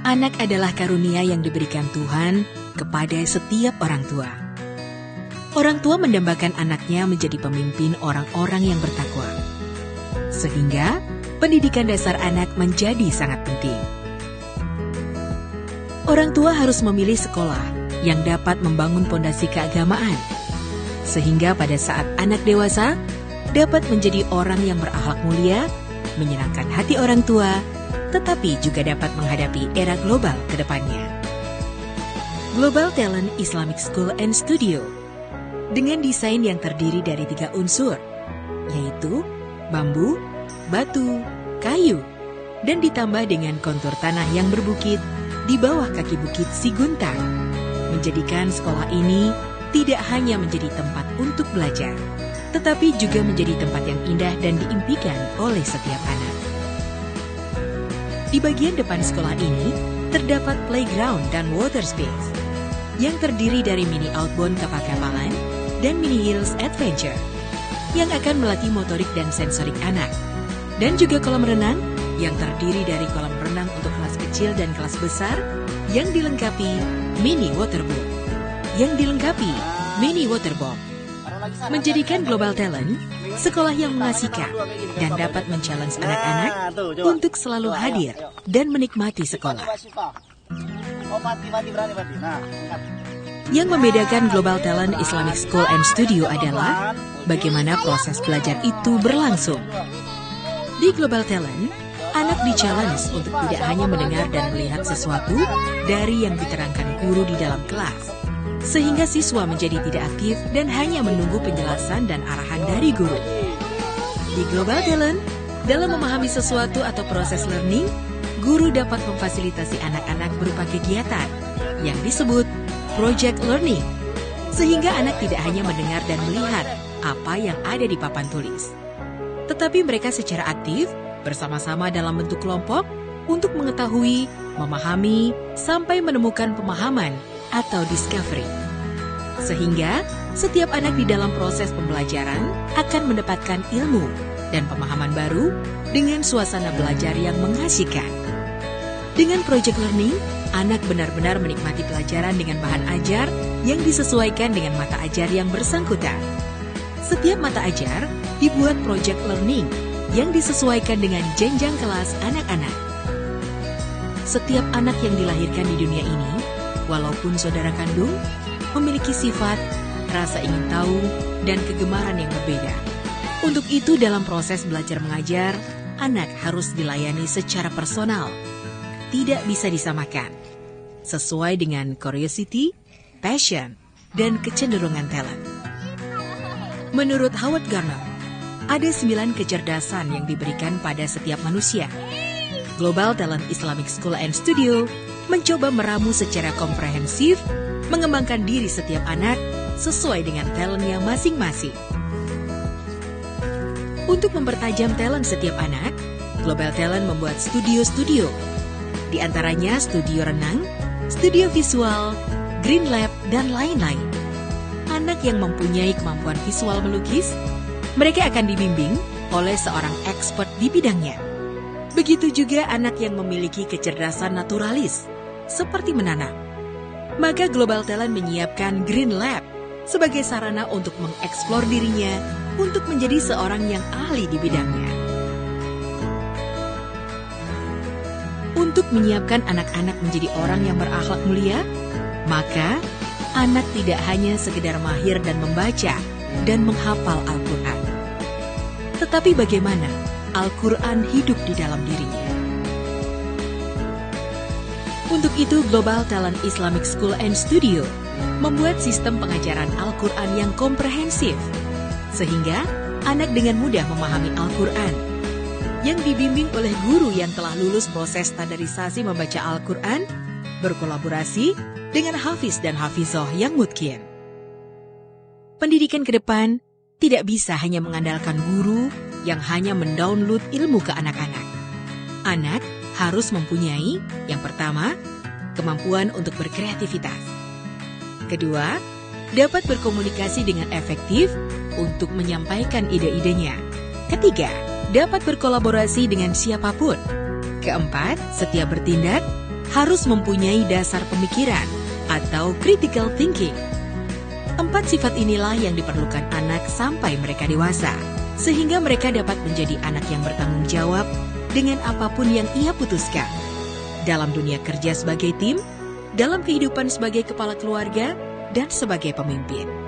Anak adalah karunia yang diberikan Tuhan kepada setiap orang tua. Orang tua mendambakan anaknya menjadi pemimpin orang-orang yang bertakwa. Sehingga pendidikan dasar anak menjadi sangat penting. Orang tua harus memilih sekolah yang dapat membangun pondasi keagamaan, sehingga pada saat anak dewasa dapat menjadi orang yang berakhlak mulia, menyenangkan hati orang tua, tetapi juga dapat menghadapi era global ke depannya. Global Talent Islamic School and Studio dengan desain yang terdiri dari 3 unsur, yaitu bambu, batu, kayu, dan ditambah dengan kontur tanah yang berbukit di bawah kaki bukit Siguntang, menjadikan sekolah ini tidak hanya menjadi tempat untuk belajar, tetapi juga menjadi tempat yang indah dan diimpikan oleh setiap anak. Di bagian depan sekolah ini, terdapat playground dan water space yang terdiri dari mini outbound kapal-kapalan dan mini hills adventure yang akan melatih motorik dan sensorik anak. Dan juga kolam renang yang terdiri dari kolam renang untuk kelas kecil dan kelas besar yang dilengkapi mini waterboom. Menjadikan Global Talent sekolah yang mengasihkan dan dapat men-challenge anak-anak untuk selalu hadir dan menikmati sekolah. Yang membedakan Global Talent Islamic School and Studio adalah bagaimana proses belajar itu berlangsung. Di Global Talent, anak di-challenge untuk tidak hanya mendengar dan melihat sesuatu dari yang diterangkan guru di dalam kelas, sehingga siswa menjadi tidak aktif dan hanya menunggu penjelasan dan arahan dari guru. Di Global Talent, dalam memahami sesuatu atau proses learning, guru dapat memfasilitasi anak-anak berupa kegiatan yang disebut project learning, sehingga anak tidak hanya mendengar dan melihat apa yang ada di papan tulis, tetapi mereka secara aktif bersama-sama dalam bentuk kelompok untuk mengetahui, memahami, sampai menemukan pemahaman atau discovery. Sehingga setiap anak di dalam proses pembelajaran akan mendapatkan ilmu dan pemahaman baru dengan suasana belajar yang mengasihkan. Dengan project learning, anak benar-benar menikmati pelajaran dengan bahan ajar yang disesuaikan dengan mata ajar yang bersangkutan. Setiap mata ajar dibuat project learning yang disesuaikan dengan jenjang kelas anak-anak. Setiap anak yang dilahirkan di dunia ini, walaupun saudara kandung, memiliki sifat, rasa ingin tahu, dan kegemaran yang berbeda. Untuk itu dalam proses belajar mengajar, anak harus dilayani secara personal. Tidak bisa disamakan. Sesuai dengan curiosity, passion, dan kecenderungan talent. Menurut Howard Gardner, ada 9 kecerdasan yang diberikan pada setiap manusia. Global Talent Islamic School and Studio mencoba meramu secara komprehensif, mengembangkan diri setiap anak sesuai dengan talentnya masing-masing. Untuk mempertajam talent setiap anak, Global Talent membuat studio-studio. Di antaranya studio renang, studio visual, green lab, dan lain-lain. Anak yang mempunyai kemampuan visual melukis, mereka akan dibimbing oleh seorang expert di bidangnya. Begitu juga anak yang memiliki kecerdasan naturalis, seperti menanam. Maka Global Talent menyiapkan Green Lab sebagai sarana untuk mengeksplor dirinya untuk menjadi seorang yang ahli di bidangnya. Untuk menyiapkan anak-anak menjadi orang yang berakhlak mulia, maka anak tidak hanya sekedar mahir dan membaca dan menghafal Al-Quran, tetapi bagaimana Al-Quran hidup di dalam dirinya. Untuk itu, Global Talent Islamic School and Studio membuat sistem pengajaran Al-Quran yang komprehensif, sehingga anak dengan mudah memahami Al-Quran, yang dibimbing oleh guru yang telah lulus proses standarisasi membaca Al-Quran, berkolaborasi dengan hafiz dan hafizah yang mutqin. Pendidikan ke depan tidak bisa hanya mengandalkan guru yang hanya mendownload ilmu ke anak-anak. Anak harus mempunyai, yang pertama, kemampuan untuk berkreativitas. Kedua, dapat berkomunikasi dengan efektif untuk menyampaikan ide-idenya. Ketiga, dapat berkolaborasi dengan siapapun. Keempat, setia bertindak. harus mempunyai dasar pemikiran atau critical thinking. 4 sifat inilah yang diperlukan anak sampai mereka dewasa, sehingga mereka dapat menjadi anak yang bertanggung jawab dengan apapun yang ia putuskan. Dalam dunia kerja sebagai tim, dalam kehidupan sebagai kepala keluarga, dan sebagai pemimpin.